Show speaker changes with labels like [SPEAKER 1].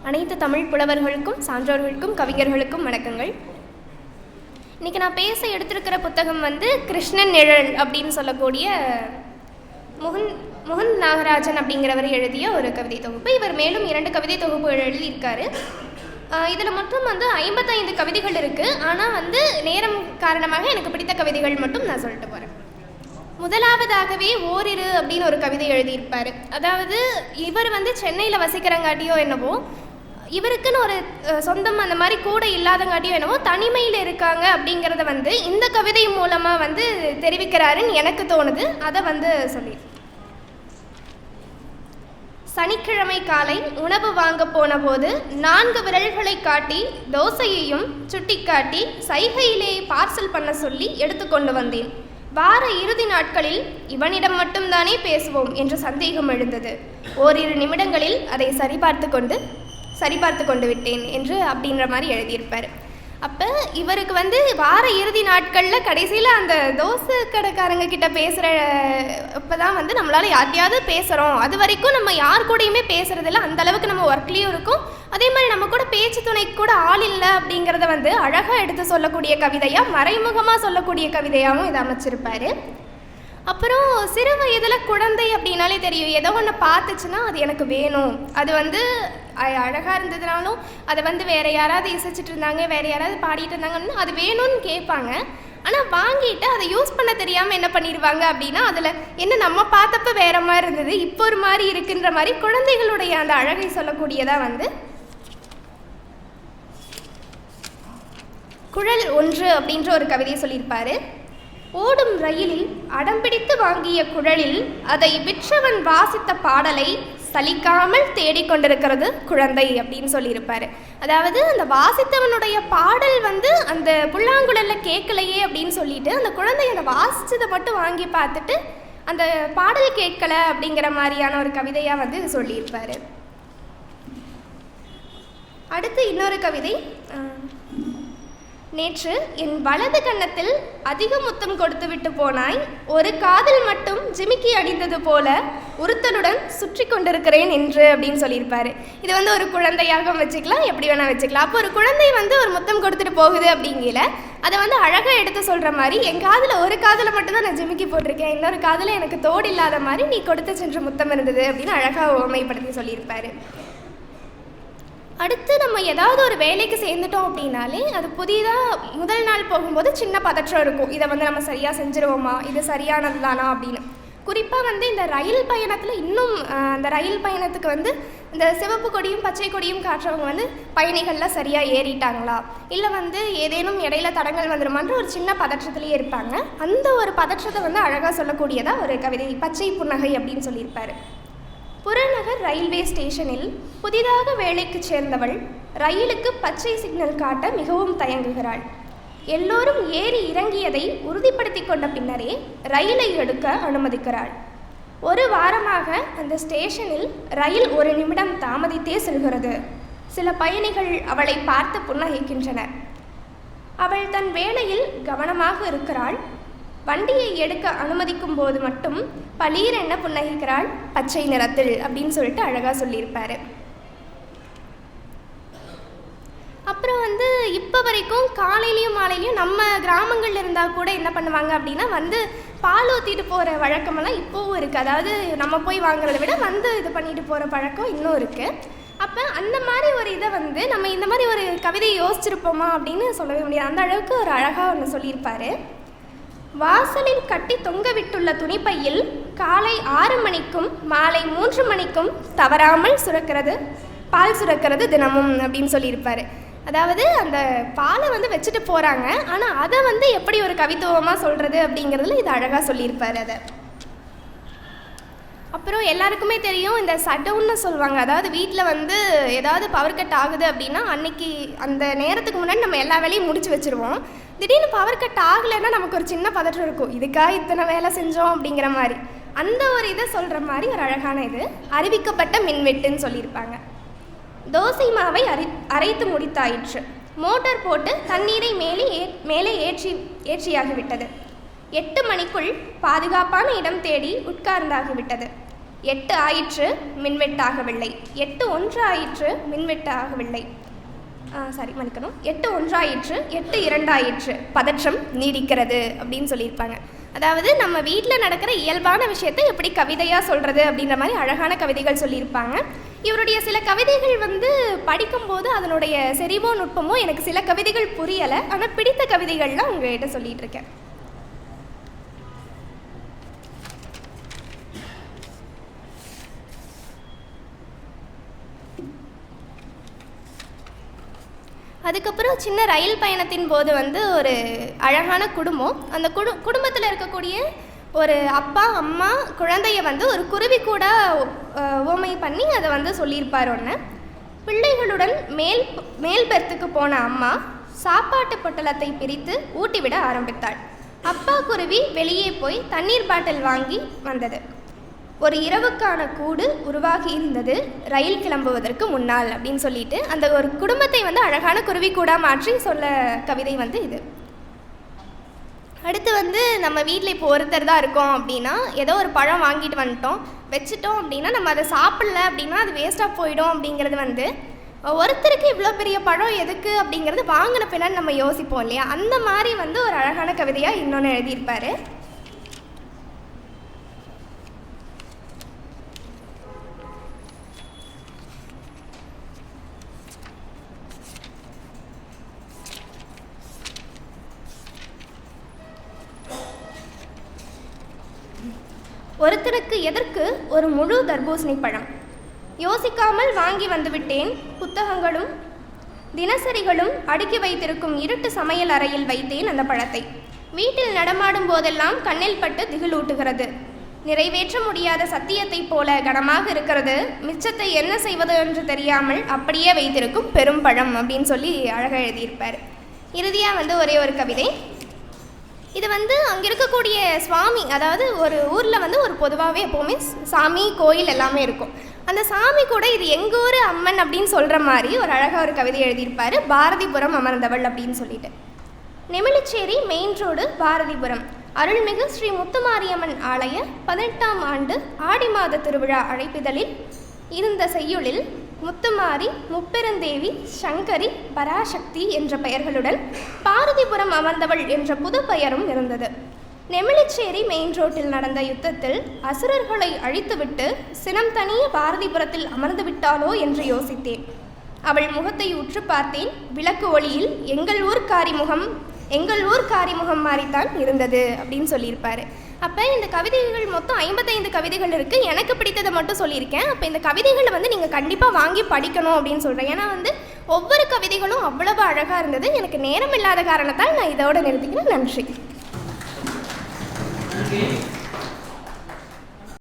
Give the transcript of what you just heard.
[SPEAKER 1] அனைத்து தமிழ் புலவர்களுக்கும் சான்றோர்களுக்கும் கவிஞர்களுக்கும் வணக்கங்கள். இன்றைக்கி நான் பேச எடுத்திருக்கிற புத்தகம் வந்து கிருஷ்ணன் நிழல் அப்படின்னு சொல்லக்கூடிய முகுந்த் நாகராஜன் அப்படிங்கிறவர் எழுதிய ஒரு கவிதை தொகுப்பு. இவர் மேலும் 2 கவிதை தொகுப்புகள் எழுதியிருக்காரு. இதில் மொத்தம் வந்து 55 கவிதைகள் இருக்குது. ஆனால் வந்து நேரம் காரணமாக எனக்கு பிடித்த கவிதைகள் மட்டும் நான் சொல்லிட்டு போகிறேன். முதலாவதாகவே ஓரிரு அப்படின்னு ஒரு கவிதை எழுதியிருப்பார். அதாவது இவர் வந்து சென்னையில் வசிக்கிறங்காட்டியோ என்னவோ, இவருக்குன்னு ஒரு சொந்தம் அந்த மாதிரி கூட இல்லாதங்காட்டியோ என்னவோ தனிமையில் இருக்காங்க அப்படிங்கிறத வந்து இந்த கவிதை மூலமாக வந்து தெரிவிக்கிறாருன்னு எனக்கு தோணுது. அதை வந்து சொல்லி, சனிக்கிழமை காலை உணவு வாங்க போன போது 4 விரல்களை காட்டி தோசையையும் சுட்டி காட்டி சைகையிலே பார்சல் பண்ண சொல்லி எடுத்துக்கொண்டு வந்தேன். வார இறுதி நாட்களில் இவனிடம் மட்டும்தானே பேசுவோம் என்ற சந்தேகம் எழுந்தது. ஓரிரு நிமிடங்களில் அதை சரிபார்த்து கொண்டு விட்டேன் என்று அப்படின்ற மாதிரி எழுதியிருப்பார். அப்போ இவருக்கு வந்து வார இறுதி நாட்களில் கடைசியில் அந்த தோசை கடைக்காரங்க கிட்ட பேசுகிற இப்போ தான் வந்து நம்மளால் யார்ட்டையாவது பேசுகிறோம். அது வரைக்கும் நம்ம யார் கூடயுமே பேசுகிறதில்ல, அந்தளவுக்கு நம்ம ஒர்க்லேயும் இருக்கும். அதே மாதிரி நம்ம கூட பேச்சு துணைக்கு கூட ஆள் இல்லை அப்படிங்கிறத வந்து அழகாக எடுத்து சொல்லக்கூடிய கவிதையாக, மறைமுகமாக சொல்லக்கூடிய கவிதையாகவும் இதை அமைச்சிருப்பார். அப்புறம் சிறு வயதில் குழந்தை அப்படின்னாலே தெரியும், ஏதோ ஒன்று பார்த்துச்சுன்னா அது எனக்கு வேணும். அது வந்து அழகாக இருந்ததுனாலும் அதை வந்து வேறு யாராவது இசைச்சிட்டு இருந்தாங்க, வேறு யாராவது பாடிட்டு இருந்தாங்கன்னு அது வேணும்னு கேட்பாங்க. ஆனால் வாங்கிட்டு அதை யூஸ் பண்ண தெரியாமல் என்ன பண்ணிடுவாங்க அப்படின்னா, அதில் என்ன நம்ம பார்த்தப்ப வேறு மாதிரி இருந்தது, இப்போ ஒரு மாதிரி இருக்குன்ற மாதிரி குழந்தைகளுடைய அந்த அழகை சொல்லக்கூடியதாக வந்து குழல் ஒன்று அப்படின்ற ஒரு கவிதையை சொல்லியிருப்பார். ஓடும் ரயிலில் அடம்பிடித்து வாங்கிய குழலில் அதை விற்றவன் வாசித்த பாடலை சலிக்காமல் தேடிக்கொண்டிருக்கிறது குழந்தை அப்படின்னு சொல்லியிருப்பார். அதாவது அந்த வாசித்தவனுடைய பாடல் வந்து அந்த புல்லாங்குழலில் கேட்கலையே அப்படின்னு சொல்லிட்டு அந்த குழந்தை அந்த வாசித்ததை மட்டும் வாங்கி பார்த்துட்டு அந்த பாடல் கேட்கலை அப்படிங்கிற மாதிரியான ஒரு கவிதையாக வந்து சொல்லியிருப்பார். அடுத்து இன்னொரு கவிதை, நேற்று என் வலது கன்னத்தில் அதிக முத்தம் கொடுத்து விட்டு போனாய், ஒரு காதில் மட்டும் ஜிமிக்கி அடித்தது போல உறுத்தலுடன் சுற்றி கொண்டிருக்கிறேன் என்று அப்படின்னு சொல்லியிருப்பாரு. இது வந்து ஒரு குழந்தையாக வச்சுக்கலாம், எப்படி வேணால் வச்சுக்கலாம். அப்போ ஒரு குழந்தை வந்து ஒரு முத்தம் கொடுத்துட்டு போகுது அப்படிங்கிற அதை வந்து அழகாக எடுத்து சொல்கிற மாதிரி, என் காதில் ஒரு காதில் மட்டும்தான் நான் ஜிமிக்கி போட்டிருக்கேன், இன்னொரு காதில் எனக்கு தோடு இல்லாத மாதிரி நீ கொடுத்து சென்ற முத்தம் இருந்தது அப்படின்னு அழகாக உவமைப்படுத்தி சொல்லியிருப்பாரு. அடுத்து நம்ம ஏதாவது ஒரு வேலைக்கு சேர்ந்துட்டோம் அப்படின்னாலே அது புதிதாக முதல் நாள் போகும்போது சின்ன பதற்றம் இருக்கும். இதை வந்து நம்ம சரியாக செஞ்சுருவோமா, இது சரியானது தானா அப்படின்னு. குறிப்பாக வந்து இந்த ரயில் பயணத்தில் இன்னும் அந்த ரயில் பயணத்துக்கு வந்து இந்த சிவப்பு கொடியும் பச்சை கொடியும் காட்டுறவங்க வந்து பயணிகள்லாம் சரியாக ஏறிட்டாங்களா, இல்லை வந்து ஏதேனும் இடையில தடங்கள் வந்துடுமான்ற ஒரு சின்ன பதற்றத்துலேயே இருப்பாங்க. அந்த ஒரு பதற்றத்தை வந்து அழகாக சொல்லக்கூடியதாக ஒரு கவிதை பச்சை புன்னகை அப்படின்னு சொல்லியிருப்பார். புறநகர் ரயில்வே ஸ்டேஷனில் புதிதாக வேலைக்கு சேர்ந்தவள் ரயிலுக்கு பச்சை சிக்னல் காட்ட மிகவும் தயங்குகிறாள். எல்லோரும் ஏறி இறங்கியதை உறுதிப்படுத்தி கொண்ட பின்னரே ரயிலை எடுக்க அனுமதிக்கிறாள். 1 வாரமாக அந்த ஸ்டேஷனில் ரயில் 1 நிமிடம் தாமதித்தே செல்கிறது. சில பயணிகள் அவளை பார்த்து புன்னகைக்கின்றனர். அவள் தன் வேலையில் கவனமாக இருக்கிறாள். வண்டியை எடுக்க அனுமதிக்கும் போது மட்டும் பளீர் என்ன புன்னகைக்கிறாள், பச்சை நிறத்தில் அப்படின்னு சொல்லிட்டு அழகாக சொல்லியிருப்பார். அப்புறம் வந்து இப்போ வரைக்கும் காலையிலையும் மாலையிலையும் நம்ம கிராமங்களில் இருந்தால் கூட என்ன பண்ணுவாங்க அப்படின்னா வந்து பால் ஊற்றிட்டு போகிற வழக்கமெல்லாம் இப்போவும் இருக்குது. அதாவது நம்ம போய் வாங்குறதை விட வந்து இது பண்ணிட்டு போகிற பழக்கம் இன்னும் இருக்குது. அப்போ அந்த மாதிரி ஒரு இதை வந்து நம்ம இந்த மாதிரி ஒரு கவிதையை யோசிச்சிருப்போமா அப்படின்னு சொல்லவே முடியாது. அந்த அளவுக்கு ஒரு அழகாக ஒன்று சொல்லியிருப்பார். வாசலில் கட்டி தொங்க விட்டுள்ள துணிப்பையில் காலை 6 மணிக்கும் மாலை 3 மணிக்கும் தவறாமல் பால் சுரக்கிறது தினமும் அப்படின்னு சொல்லியிருப்பார். அதாவது அந்த பாலை வந்து வச்சுட்டு போகிறாங்க, ஆனால் அதை வந்து எப்படி ஒரு கவித்துவமாக சொல்கிறது அப்படிங்கிறதுல இது அழகாக சொல்லியிருப்பார். அதை அப்புறம் எல்லாருக்குமே தெரியும், இந்த ஷட்டவுன்னு சொல்லுவாங்க. அதாவது வீட்டில் வந்து ஏதாவது பவர் கட் ஆகுது அப்படின்னா அன்னைக்கு அந்த நேரத்துக்கு முன்னாடி நம்ம எல்லா வேலையும் முடிச்சு வச்சுருவோம். திடீர்னு பவர் கட் ஆகலைன்னா நமக்கு ஒரு சின்ன பதற்றம் இருக்கும், இதுக்காக இத்தனை வேலை செஞ்சோம் அப்படிங்கிற மாதிரி. அந்த ஒரு இதை சொல்கிற மாதிரி ஒரு அழகான இது அறிவிக்கப்பட்ட மின்வெட்டுன்னு சொல்லியிருப்பாங்க. தோசை மாவை அரைத்து முடித்தாயிற்று. மோட்டார் போட்டு தண்ணீரை மேலே ஏற்றியாகிவிட்டது. 8 மணிக்குள் பாதுகாப்பான இடம் தேடி உட்கார்ந்தாகிவிட்டது. 8 ஆயிற்று மின்வெட்டாகவில்லை. 8 1 ஆயிற்று மின்வெட்டாகவில்லை. மன்னிக்கணும். 8 1 ஆயிற்று, 8 2 ஆயிற்று, பதற்றம் நீடிக்கிறது அப்படின்னு சொல்லியிருப்பாங்க. அதாவது நம்ம வீட்டில் நடக்கிற இயல்பான விஷயத்தை எப்படி கவிதையாக சொல்கிறது அப்படின்ற மாதிரி அழகான கவிதைகள் சொல்லியிருப்பாங்க. இவருடைய சில கவிதைகள் படிக்கும்போது அதனுடைய செறிவோ நுட்பமோ எனக்கு சில கவிதைகள் புரியலை. ஆனால் பிடித்த கவிதைகள்லாம் உங்கள்கிட்ட சொல்லிகிட்டு இருக்கேன். அதுக்கப்புறம் சின்ன ரயில் பயணத்தின் போது ஒரு அழகான குடும்பம், அந்த குடும்பத்தில் இருக்கக்கூடிய ஒரு அப்பா அம்மா குழந்தைய ஒரு குருவி கூட ஓமை பண்ணி அதை சொல்லியிருப்பார். ஒன்று, பிள்ளைகளுடன் மேல் பெர்த்துக்கு போன அம்மா சாப்பாட்டு பொட்டலத்தை பிரித்து ஊட்டிவிட ஆரம்பித்தாள். அப்பா குருவி வெளியே போய் தண்ணீர் பாட்டில் வாங்கி வந்தது. ஒரு இரவுக்கான கூடு உருவாகி இருந்தது ரயில் கிளம்புவதற்கு முன்னால் அப்படின்னு சொல்லிட்டு அந்த ஒரு குடும்பத்தை அழகான குருவி கூடா மாற்றி சொல்ல கவிதை இது. அடுத்து நம்ம வீட்டில் இப்போ ஒருத்தர் தான் இருக்கோம் அப்படின்னா, ஏதோ ஒரு பழம் வாங்கிட்டு வந்துட்டோம் வச்சுட்டோம் அப்படின்னா நம்ம அதை சாப்பிடல அப்படின்னா அது வேஸ்ட்டாக போயிடும் அப்படிங்கிறது ஒருத்தருக்கு இவ்வளோ பெரிய பழம் எதுக்கு அப்படிங்கிறது வாங்கின பின்னாடி நம்ம யோசிப்போம் இல்லையா? அந்த மாதிரி ஒரு அழகான கவிதையாக இன்னொன்று எழுதியிருப்பார். ஒருத்தருக்கு எதற்கு ஒரு முழு தர்பூசணி பழம்? யோசிக்காமல் வாங்கி வந்துவிட்டேன். புத்தகங்களும் தினசரிகளும் அடுக்கி வைத்திருக்கும் இருட்டு சமையல் அறையில் வைத்தேன் அந்த பழத்தை. வீட்டில் நடமாடும் போதெல்லாம் கண்ணில் பட்டு திகிலூட்டுகிறது. நிறைவேற்ற முடியாத சத்தியத்தை போல கனமாக இருக்கிறது. மிச்சத்தை என்ன செய்வது என்று தெரியாமல் அப்படியே வைத்திருக்கும் பெரும் பழம் அப்படின்னு சொல்லி அழகாக எழுதியிருப்பார். இறுதியாக ஒரே ஒரு கவிதை. இது அங்கே இருக்கக்கூடிய சுவாமி, அதாவது ஒரு ஊரில் ஒரு பொதுவாகவே எப்போவுமே சாமி கோயில் எல்லாமே இருக்கும். அந்த சாமி கூட இது எங்கள் ஊர் அம்மன் அப்படின்னு சொல்கிற மாதிரி ஒரு அழகாக ஒரு கவிதை எழுதியிருப்பார். பாரதிபுரம் அமர்ந்தவள் அப்படின்னு சொல்லிட்டு. Nemilicheri main road, Bharathipuram. அருள்மிகு ஸ்ரீ முத்துமாரியம்மன் ஆலய 18ஆம் ஆண்டு ஆடி மாத திருவிழா அழைப்பிதழில் இருந்த செய்யுளில் முத்துமாரி, முப்பெருந்தேவி, சங்கரி, பராசக்தி என்ற பெயர்களுடன் பாரதிபுரம் அமர்ந்தவள் என்ற புது பெயரும் இருந்தது. நெமிலிச்சேரி மெயின் ரோட்டில் நடந்த யுத்தத்தில் அசுரர்களை அழித்துவிட்டு சினம் தனிய பாரதிபுரத்தில் அமர்ந்து விட்டாளோ என்று யோசித்தேன். அவள் முகத்தை உற்று பார்த்தேன். விளக்கு ஒளியில் எங்கள் ஊர் காரிமுகம் மாதிரித்தான் இருந்தது அப்படின்னு சொல்லியிருப்பார். அப்போ இந்த கவிதைகள் மொத்தம் 55 கவிதைகள் இருக்குது. எனக்கு பிடித்ததை மட்டும் சொல்லியிருக்கேன். அப்போ இந்த கவிதைகளை நீங்கள் கண்டிப்பாக வாங்கி படிக்கணும் அப்படின்னு சொல்கிறேன். ஏன்னா ஒவ்வொரு கவிதைகளும் அவ்வளவு அழகாக இருந்தது. எனக்கு நேரம் இல்லாத காரணத்தால் நான் இதோடு நிறுத்திக்கிறேன். நன்றி.